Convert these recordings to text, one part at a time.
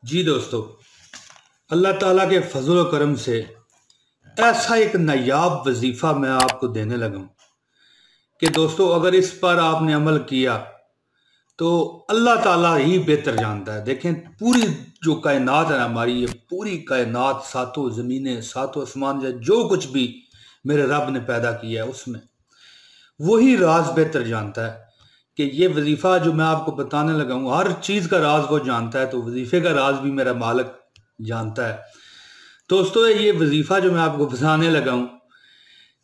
जी दोस्तों, अल्लाह ताला के फजल व करम से ऐसा एक नायाब वजीफ़ा मैं आपको देने लगा हूँ कि दोस्तों अगर इस पर आपने अमल किया तो अल्लाह ताला ही बेहतर जानता है। देखें, पूरी जो कायनात है ना हमारी, ये पूरी कायनात, सातों ज़मीनें, सातों आसमान, या जो कुछ भी मेरे रब ने पैदा किया है उसमें वही राज बेहतर जानता है कि ये वजीफ़ा जो मैं आपको बताने लगा हूँ, हर चीज़ का राज वो जानता है, तो वजीफ़े का राज भी मेरा मालिक जानता है। दोस्तों, ये वजीफ़ा जो मैं आपको बताने लगा हूँ,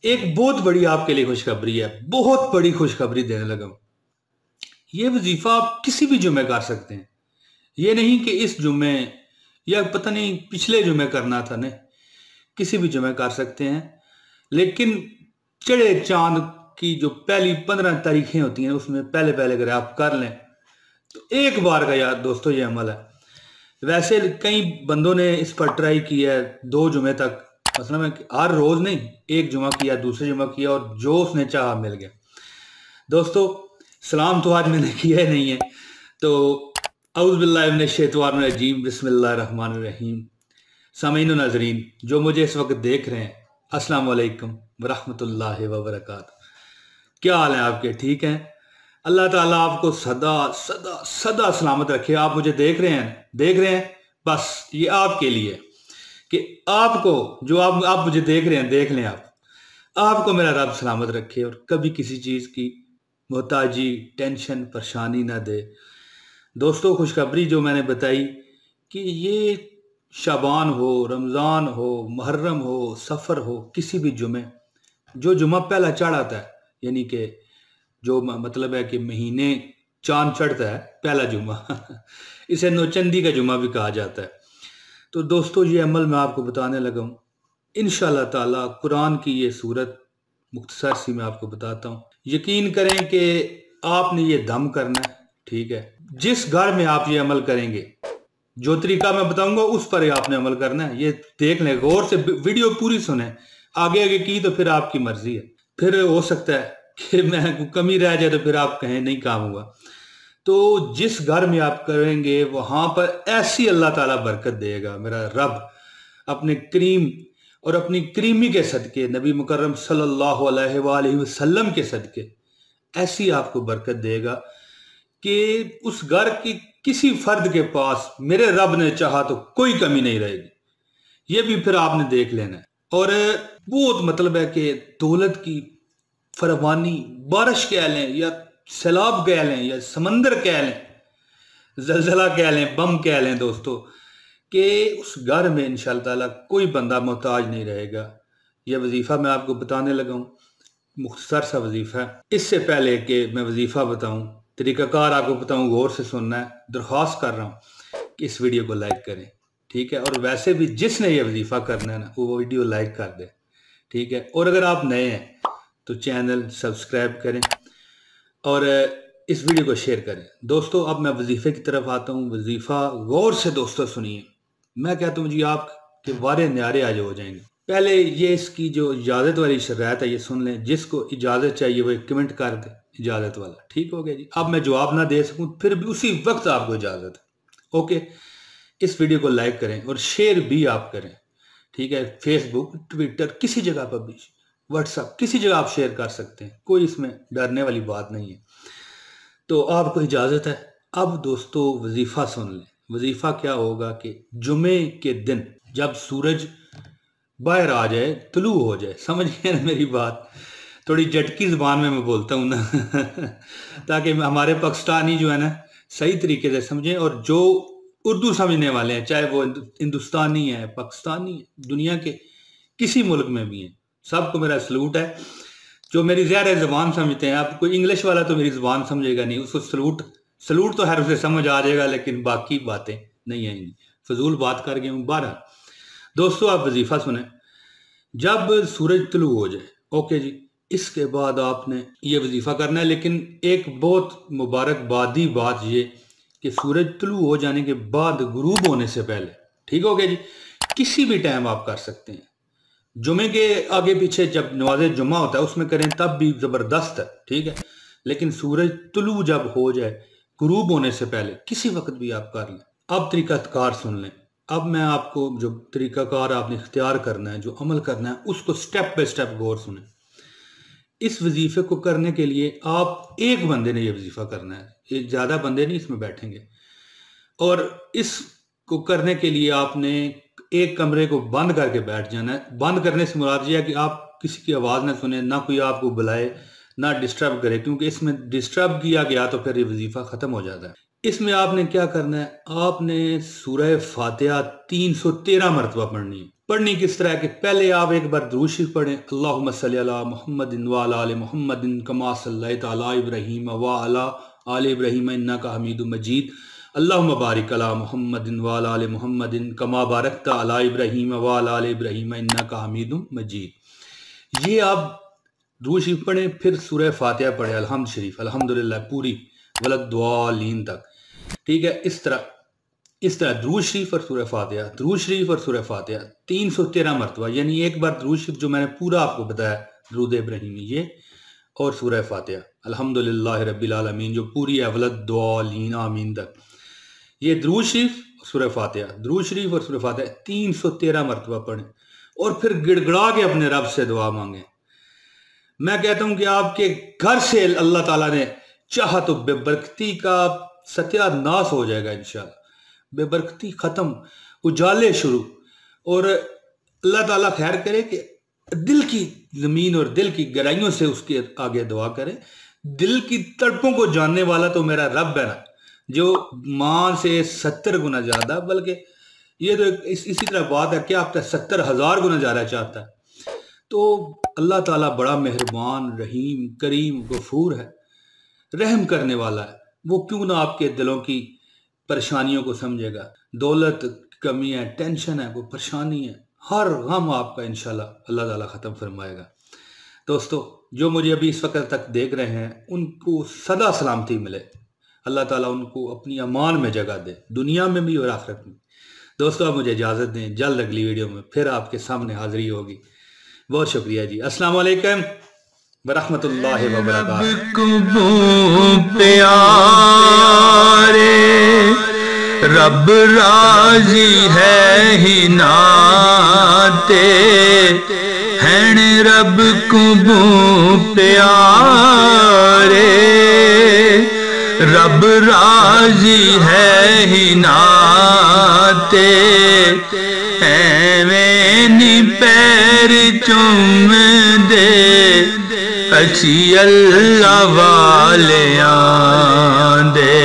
एक बहुत बड़ी आपके लिए खुशखबरी है, बहुत बड़ी खुशखबरी देने लगा हूँ। ये वजीफ़ा आप किसी भी जुमे कर सकते हैं। ये नहीं कि इस जुमे या पता नहीं पिछले जुमे करना था, नहीं, किसी भी जुमे कर सकते हैं। लेकिन चढ़े चांद की जो पहली 15 तारीखें होती हैं उसमें पहले पहले अगर आप कर लें तो एक बार का यार दोस्तों ये अमल है। वैसे कई बंदों ने इस पर ट्राई किया है 2 जुमे तक, मतलब मैं हर रोज नहीं, एक जुमा किया, दूसरे जुमा किया, और जो उसने चाहा मिल गया। दोस्तों, सलाम तो आज मैंने किया ही नहीं है, तो औज़ु बिल्लाहि मिनश शैतानिर रजीम, बिस्मिल्लाहिर रहमानिर रहीम। सामीन नाज़रीन जो मुझे इस वक्त देख रहे हैं, अस्सलाम वालेकुम वरहमतुल्लाहि व बरकातहू। क्या हाल है आपके? ठीक हैं? अल्लाह ताला आपको सदा सदा सदा सलामत रखे। आप मुझे देख रहे हैं, बस ये आपके लिए कि आपको जो आप मुझे देख रहे हैं, देख लें आपको मेरा रब सलामत रखे और कभी किसी चीज़ की मोहताजी, टेंशन, परेशानी ना दे। दोस्तों, खुशखबरी जो मैंने बताई कि ये शाबान हो, रमज़ान हो, मुहर्रम हो, सफ़र हो, किसी भी जुमे, जो जुमा पहला चढ़ आता है, यानी कि जो मतलब है कि महीने चांद चढ़ता है, पहला जुमा इसे नौचंदी का जुमा भी कहा जाता है। तो दोस्तों, ये अमल मैं आपको बताने लगा हूँ। इंशाअल्लाह ताला कुरान की ये सूरत मुख्तसर सी मैं आपको बताता हूँ। यकीन करें कि आपने ये दम करना है, ठीक है। जिस घर में आप ये अमल करेंगे, जो तरीका मैं बताऊंगा उस पर आपने अमल करना है। ये देख लें, गौर से वीडियो पूरी सुने, आगे आगे की तो फिर आपकी मर्जी है। फिर हो सकता है कि मैं कमी रह जाए तो फिर आप कहें नहीं काम हुआ। तो जिस घर में आप करेंगे वहां पर ऐसी अल्लाह ताला बरकत देगा मेरा रब, अपने करीम और अपनी करीमी के सदके, नबी मुकर्रम सल्लल्लाहु अलैहि वसल्लम के सदके ऐसी आपको बरकत देगा कि उस घर की किसी फर्द के पास मेरे रब ने चाहा तो कोई कमी नहीं रहेगी। ये भी फिर आपने देख लेना है। और बहुत मतलब है कि दौलत की फरवानी, बारिश कह लें या सैलाब कह लें या समंदर कह लें, जलजला कह लें, बम कह लें दोस्तों, कि उस घर में इंशाअल्लाह ताला कोई बंदा मोहताज नहीं रहेगा। यह वजीफ़ा मैं आपको बताने लगा हूँ, मुख्तसर सा वजीफ़ा है। इससे पहले कि मैं वजीफ़ा बताऊँ, तरीक़ाकार आपको बताऊँ, गौर से सुनना है। दरख्वास्त कर रहा हूँ कि इस वीडियो को लाइक करें, ठीक है। और वैसे भी जिसने ये वजीफ़ा करना है ना, वो वीडियो लाइक कर दे, ठीक है। और अगर आप नए हैं तो चैनल सब्सक्राइब करें और इस वीडियो को शेयर करें। दोस्तों, अब मैं वजीफ़े की तरफ आता हूँ। वजीफ़ा गौर से दोस्तों सुनिए। मैं कहता हूँ जी, आपके वारे न्यारे आज हो जाएंगे। पहले ये इसकी जो इजाज़त वाली शर्त है ये सुन लें। जिसको इजाज़त चाहिए वो एक कमेंट कर दे, इजाज़त वाला, ठीक हो गया जी। अब मैं जवाब ना दे सकूँ फिर भी उसी वक्त आपको इजाज़त है, ओके। इस वीडियो को लाइक करें और शेयर भी आप करें, ठीक है। फेसबुक, ट्विटर, किसी जगह पर भी, व्हाट्सएप, किसी जगह आप शेयर कर सकते हैं, कोई इसमें डरने वाली बात नहीं है। तो आपको इजाज़त है। अब दोस्तों वजीफ़ा सुन लें। वजीफ़ा क्या होगा कि जुमे के दिन जब सूरज बाहर आ जाए, तुलू हो जाए, समझ गए ना मेरी बात? थोड़ी झटकी ज़बान में मैं बोलता हूँ ना ताकि हमारे पाकिस्तानी जो है ना सही तरीके से समझें, और जो उर्दू समझने वाले हैं, चाहे वो हिंदुस्तानी है, पाकिस्तानी है, दुनिया के किसी मुल्क में भी हैं, सबको मेरा सलूट है। जो मेरी ज़्यादा ज़बान समझते हैं, आप कोई इंग्लिश वाला तो मेरी ज़बान समझेगा नहीं, उसको सलूट तो हर उसे समझ आ जाएगा, लेकिन बाकी बातें नहीं आएंगी। फजूल बात कर गया हूँ। 12 दोस्तों, आप वजीफ़ा सुने। जब सूरज तुलू हो जाए, ओके जी, इसके बाद आपने ये वजीफ़ा करना है। लेकिन एक बहुत मुबारकबादी बात ये कि सूरज तुलू हो जाने के बाद गुरूब होने से पहले, ठीक हो गया जी, किसी भी टाइम आप कर सकते हैं। जुमे के आगे पीछे जब नमाज जुमा होता है उसमें करें तब भी ज़बरदस्त है, ठीक है। लेकिन सूरज तुलू जब हो जाए, गुरूब होने से पहले, किसी वक्त भी आप कर लें। اب طریقہ کار سن لیں. اب میں آپ کو جو طریقہ کار آپ نے اختیار کرنا ہے، جو عمل کرنا ہے، اس کو سٹیپ بائی سٹیپ غور سنیں. اس وظیفے کو کرنے کے لیے آپ ایک بندے نے یہ وظیفہ کرنا ہے، یہ زیادہ بندے نہیں اس میں بیٹھیں گے. اور اس کو کرنے کے لیے آپ نے ایک کمرے کو بند کر کے بیٹھ جانا ہے. بند کرنے سے مراد یہ ہے کہ آپ کسی کی آواز نہ سنیں، نہ کوئی آپ کو بلائے، نہ ڈسٹرب کرے، کیونکہ اس میں ڈسٹرب کیا گیا تو پھر یہ وظیفہ ختم ہو جاتا ہے. اس میں آپ نے کیا کرنا ہے، آپ نے سورہ فاتحہ 313 مرتبہ پڑھنی ہے. پڑھنی کس طرح ہے کہ پہلے آپ ایک بار درود شریف پڑھیں، اللہم صلی علی محمد وعلی آل محمد کما صلیت علی ابراہیم وعلی آل ابراہیم انک حمید مجید، اللہم بارک علی محمد وعلی آل محمد کما بارکت علی ابراہیم وعلی آل ابراہیم انک حمید مجید. یہ آپ درود شریف پڑھیں، پھر سورہ فاتحہ پڑھیں، الحمد شریف، الحمدللہ پوری ولدوالین تک. ٹھیک ہے، اس طرح درود شریف اور سورہ فاتحہ، درود شریف اور سورہ فاتحہ 313 مرتبہ، یعنی ایک بار درود شریف جو میں نے پورا آپ کو بتایا درود ابراہیمی یہ، اور سورہ فاتحہ الحمدللہ رب العالمین جو پوری ہے ولدوالین آمین تک. یہ درود شریف اور سورہ فاتحہ، درود شریف اور سورہ فاتحہ 313 مرتبہ پڑھیں، اور پھر گڑ گڑا کے اپنے رب سے دعا مانگیں. میں کہتا ہوں کہ آپ کے گھر سے اللہ تعالیٰ نے چاہا تو بے برکتی کا ستیہ ناس ہو جائے گا انشاءاللہ. بے برکتی ختم، اجالے شروع. اور اللہ تعالیٰ خیر کرے کہ دل کی زمین اور دل کی گہرائیوں سے اس کے آگے دعا کرے. دل کی تڑپوں کو جاننے والا تو میرا رب ہے نا، جو ماں سے 70 گنا زیادہ، بلکہ یہ تو اسی طرح بات ہے کہ آپ 70,000 گنا زیادہ چاہتا ہے. تو اللہ تعالیٰ بڑا مہربان، رحیم، کریم، غفور ہے، رحم کرنے والا ہے. وہ کیوں نہ آپ کے دلوں کی پریشانیوں کو سمجھے گا. دولت کمی ہے، ٹینشن ہے، کوئی پریشانی ہے، ہر غم آپ کا انشاءاللہ اللہ تعالیٰ ختم فرمائے گا. دوستو جو مجھے ابھی اس وقت تک دیکھ رہے ہیں ان کو سدا سلامتی ملے، اللہ تعالیٰ ان کو اپنی امان میں جگہ دے، دنیا میں بھی اور آخرت میں. دوستو آپ مجھے اجازت دیں، جلد اگلی ویڈیو میں پھر آپ کے سامنے حاضری ہوگی. بہت شکریہ جی، السلام علیکم ورحمۃ اللہ وبرکاتہ. رب کو پیارے رب راضی ہے ہی ناتے ہیں، رب کو پیارے رب راضی ہے ہی ناتے، ایویں پیر چوم دے اچھی اللہ والیاں دے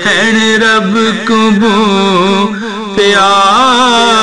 ہیں، رب کو پیار